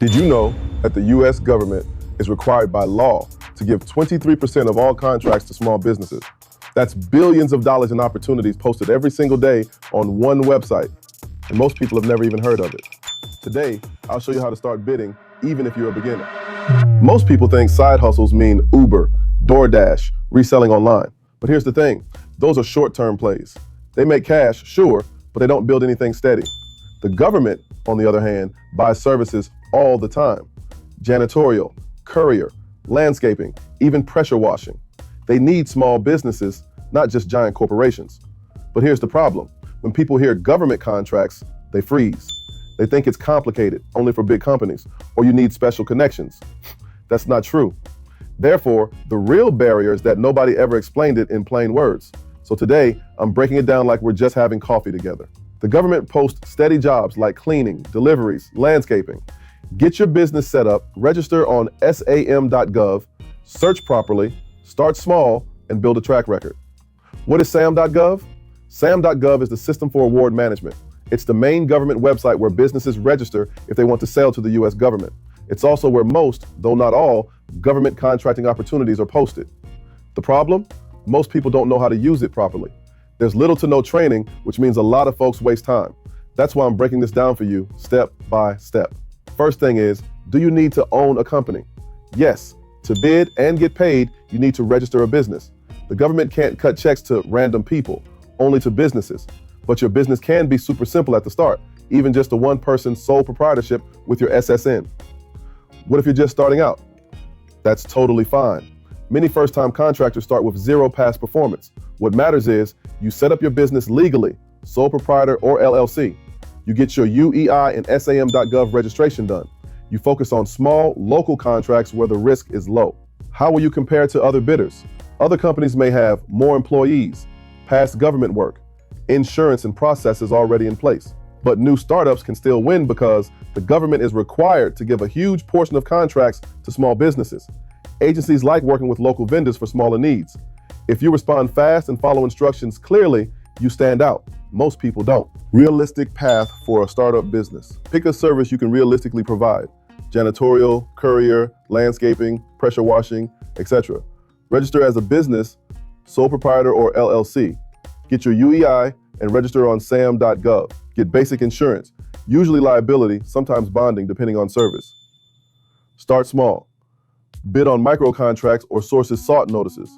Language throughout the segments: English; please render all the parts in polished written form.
Did you know that the U.S. government is required by law to give 23% of all contracts to small businesses? That's billions of dollars in opportunities posted every single day on one website, and most people have never even heard of it. Today, I'll show you how to start bidding, even if you're a beginner. Most people think side hustles mean Uber, DoorDash, reselling online. But here's the thing, those are short-term plays. They make cash, sure, but they don't build anything steady. The government, on the other hand, buys services all the time. Janitorial, courier, landscaping, even pressure washing. They need small businesses, not just giant corporations. But here's the problem. When people hear government contracts, they freeze. They think it's complicated, only for big companies, or you need special connections. That's not true. Therefore, the real barrier is that nobody ever explained it in plain words. So today, I'm breaking it down like we're just having coffee together. The government posts steady jobs like cleaning, deliveries, landscaping. Get your business set up, register on Sam.gov, search properly, start small, and build a track record. What is Sam.gov? Sam.gov is the System for Award Management. It's the main government website where businesses register if they want to sell to the U.S. government. It's also where most, though not all, government contracting opportunities are posted. The problem? Most people don't know how to use it properly. There's little to no training, which means a lot of folks waste time. That's why I'm breaking this down for you step by step. First thing is, do you need to own a company? Yes, to bid and get paid, you need to register a business. The government can't cut checks to random people, only to businesses. But your business can be super simple at the start, even just a one-person sole proprietorship with your SSN. What if you're just starting out? That's totally fine. Many first-time contractors start with zero past performance. What matters is you set up your business legally, sole proprietor or LLC. You get your UEI and SAM.gov registration done. You focus on small, local contracts where the risk is low. How will you compare to other bidders? Other companies may have more employees, past government work, insurance and processes already in place. But new startups can still win because the government is required to give a huge portion of contracts to small businesses. Agencies like working with local vendors for smaller needs. If you respond fast and follow instructions clearly, you stand out. Most people don't. Realistic path for a startup business. Pick a service you can realistically provide. Janitorial, courier, landscaping, pressure washing, etc. Register as a business, sole proprietor or LLC. Get your UEI and register on Sam.gov. Get basic insurance, usually liability, sometimes bonding depending on service. Start small. Bid on micro contracts or sources sought notices.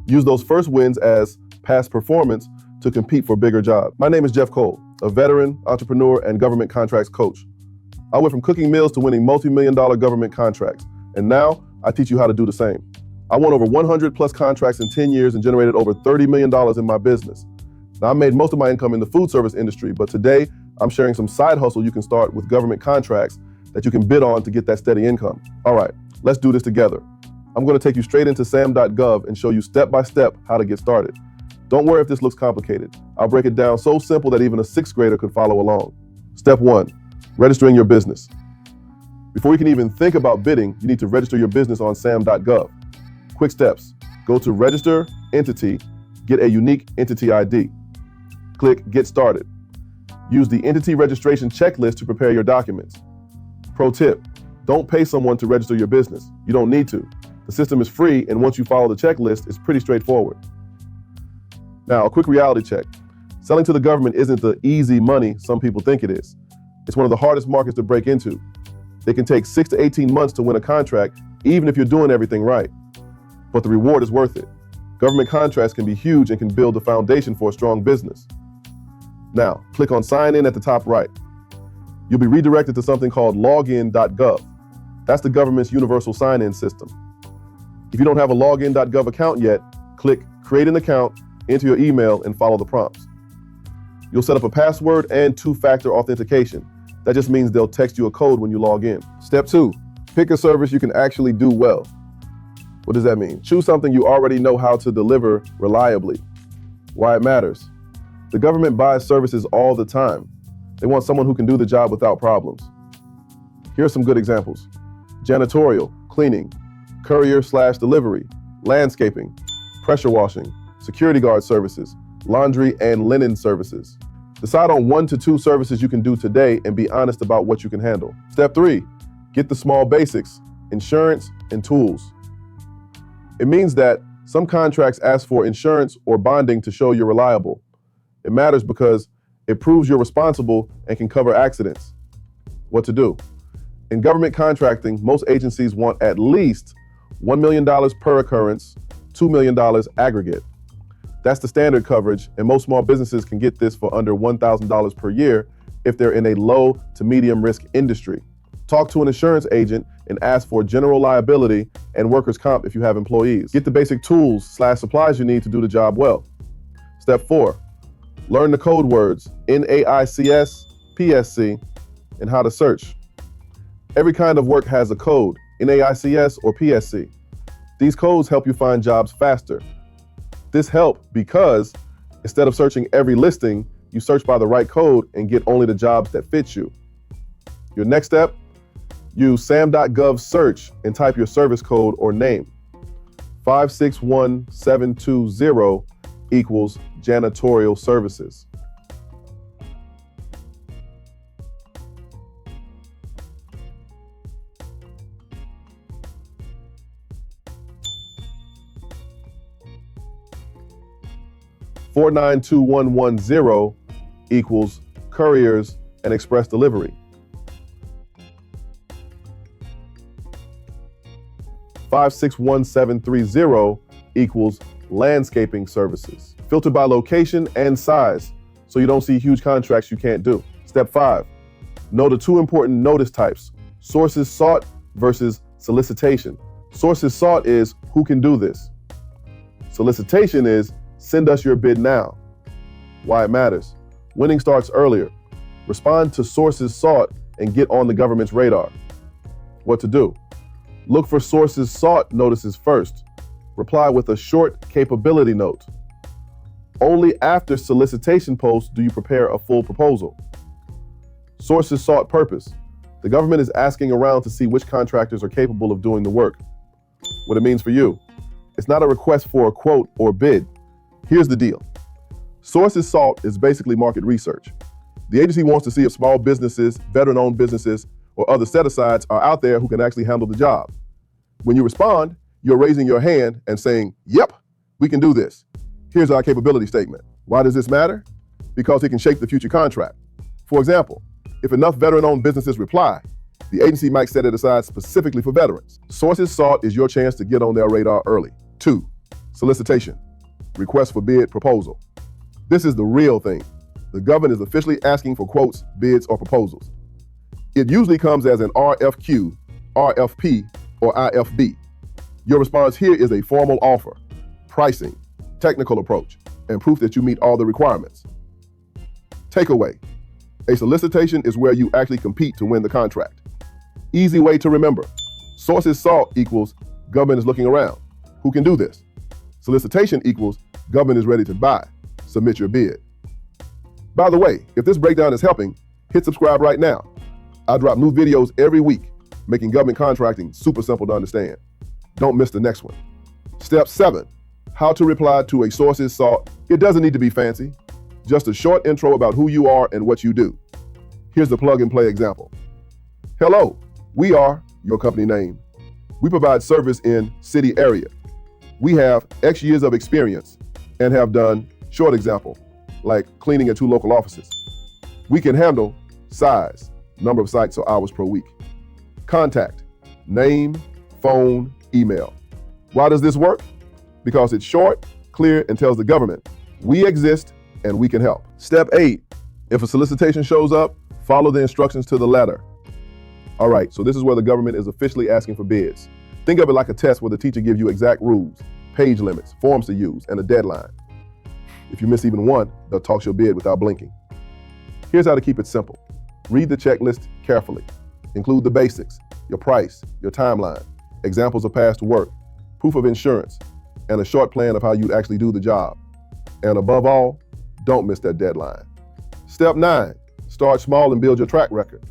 Use those first wins as past performance to compete for bigger jobs. My name is Jeff Cole, a veteran, entrepreneur, and government contracts coach. I went from cooking meals to winning multi-million-dollar government contracts, and now I teach you how to do the same. I won over 100 plus contracts in 10 years and generated over $30 million in my business. Now, I made most of my income in the food service industry, but today I'm sharing some side hustle you can start with government contracts that you can bid on to get that steady income. All right, let's do this together. I'm going to take you straight into Sam.gov and show you step-by-step how to get started. Don't worry if this looks complicated. I'll break it down so simple that even a sixth grader could follow along. Step 1, registering your business. Before you can even think about bidding, you need to register your business on Sam.gov. Quick steps, go to Register, Entity, get a unique entity ID. Click Get Started. Use the entity registration checklist to prepare your documents. Pro tip, don't pay someone to register your business. You don't need to. The system is free, and once you follow the checklist, it's pretty straightforward. Now, a quick reality check. Selling to the government isn't the easy money some people think it is. It's one of the hardest markets to break into. It can take 6 to 18 months to win a contract, even if you're doing everything right. But the reward is worth it. Government contracts can be huge and can build the foundation for a strong business. Now, click on Sign In at the top right. You'll be redirected to something called login.gov. That's the government's universal sign-in system. If you don't have a login.gov account yet, click Create an Account, enter your email, and follow the prompts. You'll set up a password and two-factor authentication. That just means they'll text you a code when you log in. Step 2, pick a service you can actually do well. What does that mean? Choose something you already know how to deliver reliably. Why it matters. The government buys services all the time. They want someone who can do the job without problems. Here are some good examples. Janitorial, cleaning, courier/delivery, landscaping, pressure washing, security guard services, laundry and linen services. Decide on 1 to 2 services you can do today and be honest about what you can handle. Step 3, Get the small basics, insurance, and tools. It means that some contracts ask for insurance or bonding to show you're reliable. It matters because it proves you're responsible and can cover accidents. What to do? In government contracting, most agencies want at least $1 million per occurrence, $2 million aggregate. That's the standard coverage, and most small businesses can get this for under $1,000 per year if they're in a low to medium risk industry. Talk to an insurance agent and ask for general liability and workers' comp if you have employees. Get the basic tools/supplies you need to do the job well. Step 4, learn the code words NAICS, PSC, and how to search. Every kind of work has a code, NAICS or PSC. These codes help you find jobs faster. This helps because instead of searching every listing, you search by the right code and get only the jobs that fit you. Your next step, use Sam.gov search and type your service code or name. 561720 equals janitorial services. $492110 equals couriers and express delivery. 561730 equals landscaping services. Filter by location and size so you don't see huge contracts you can't do. Step 5, know the two important notice types, sources sought versus solicitation. Sources sought is who can do this. Solicitation is send us your bid now. Why it matters. Winning starts earlier. Respond to sources sought and get on the government's radar. What to do? Look for sources sought notices first. Reply with a short capability note. Only after solicitation posts do you prepare a full proposal. Sources sought purpose. The government is asking around to see which contractors are capable of doing the work. What it means for you. It's not a request for a quote or bid. Here's the deal. Sources sought is basically market research. The agency wants to see if small businesses, veteran-owned businesses, or other set-asides are out there who can actually handle the job. When you respond, you're raising your hand and saying, yep, we can do this. Here's our capability statement. Why does this matter? Because it can shape the future contract. For example, if enough veteran-owned businesses reply, the agency might set it aside specifically for veterans. Sources sought is your chance to get on their radar early. 2, solicitation, request for bid proposal. This is the real thing. The government is officially asking for quotes, bids, or proposals. It usually comes as an RFQ, RFP, or IFB. Your response here is a formal offer, pricing, technical approach, and proof that you meet all the requirements. Takeaway. A solicitation is where you actually compete to win the contract. Easy way to remember. Sources sought equals government is looking around. Who can do this? Solicitation equals government is ready to buy. Submit your bid. By the way, if this breakdown is helping, hit subscribe right now. I drop new videos every week, making government contracting super simple to understand. Don't miss the next one. Step 7, how to reply to a sources sought. It doesn't need to be fancy, just a short intro about who you are and what you do. Here's the plug and play example. Hello, we are your company name. We provide service in city area. We have X years of experience and have done short example, like cleaning at 2 local offices. We can handle size, number of sites or hours per week. Contact, name, phone, email. Why does this work? Because it's short, clear, and tells the government, we exist and we can help. Step 8, if a solicitation shows up, follow the instructions to the letter. All right, so this is where the government is officially asking for bids. Think of it like a test where the teacher gives you exact rules, page limits, forms to use, and a deadline. If you miss even one, they'll toss your bid without blinking. Here's how to keep it simple. Read the checklist carefully. Include the basics, your price, your timeline, examples of past work, proof of insurance, and a short plan of how you'd actually do the job. And above all, don't miss that deadline. Step 9, start small and build your track record.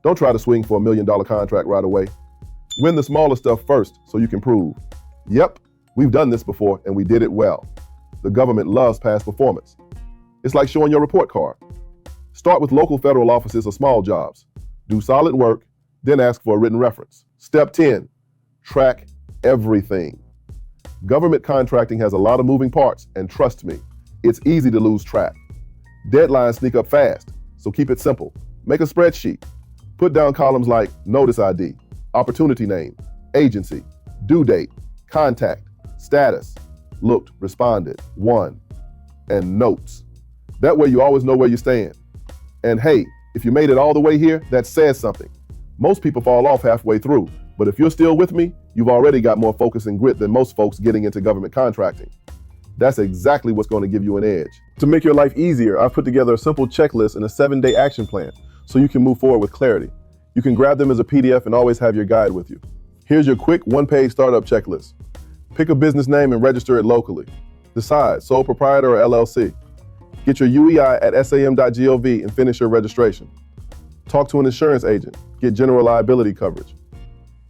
Don't try to swing for $1 million contract right away. Win the smaller stuff first so you can prove, yep, we've done this before and we did it well. The government loves past performance. It's like showing your report card. Start with local federal offices or small jobs. Do solid work, Then ask for a written reference. Step 10, track everything. Government contracting has a lot of moving parts, and trust me, it's easy to lose track. Deadlines sneak up fast, so keep it simple. Make a spreadsheet. Put down columns like notice ID, opportunity name, agency, due date, contact, status, looked, responded, won, and notes. That way you always know where you stand. And hey, if you made it all the way here, that says something. Most people fall off halfway through, but if you're still with me, you've already got more focus and grit than most folks getting into government contracting. That's exactly what's going to give you an edge. To make your life easier, I've put together a simple checklist and a 7-day action plan so you can move forward with clarity. You can grab them as a PDF and always have your guide with you. Here's your quick 1-page startup checklist. Pick a business name and register it locally. Decide, sole proprietor or LLC. Get your UEI at Sam.gov and finish your registration. Talk to an insurance agent. Get general liability coverage.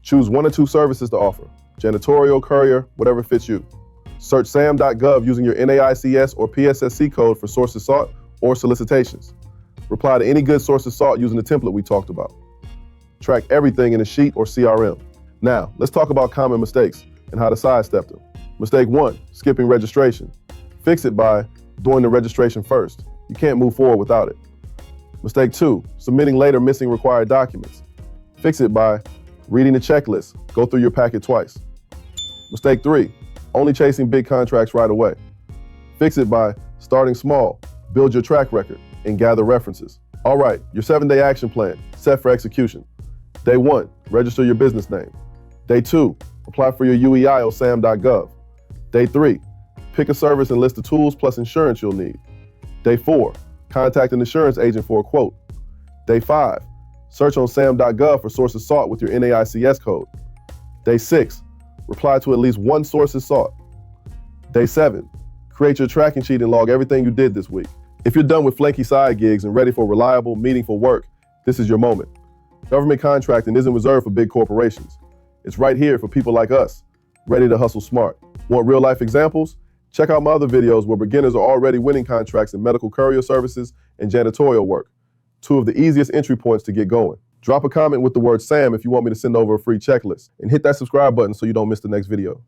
Choose 1 or 2 services to offer. Janitorial, courier, whatever fits you. Search Sam.gov using your NAICS or PSSC code for sources sought or solicitations. Reply to any good sources sought using the template we talked about. Track everything in a sheet or CRM. Now, let's talk about common mistakes and how to sidestep them. Mistake 1, skipping registration. Fix it by doing the registration first. You can't move forward without it. Mistake 2, submitting later missing required documents. Fix it by reading the checklist. Go through your packet twice. Mistake 3, only chasing big contracts right away. Fix it by starting small, build your track record, and gather references. All right, your 7-day action plan, set for execution. Day 1, register your business name. Day 2, apply for your UEI on Sam.gov. Day 3, pick a service and list the tools plus insurance you'll need. Day 4, contact an insurance agent for a quote. Day 5, search on Sam.gov for sources sought with your NAICS code. Day 6, reply to at least 1 sources sought. Day 7, create your tracking sheet and log everything you did this week. If you're done with flaky side gigs and ready for reliable, meaningful work, this is your moment. Government contracting isn't reserved for big corporations. It's right here for people like us, ready to hustle smart. Want real-life examples? Check out my other videos where beginners are already winning contracts in medical courier services and janitorial work, 2 of the easiest entry points to get going. Drop a comment with the word SAM if you want me to send over a free checklist, and hit that subscribe button so you don't miss the next video.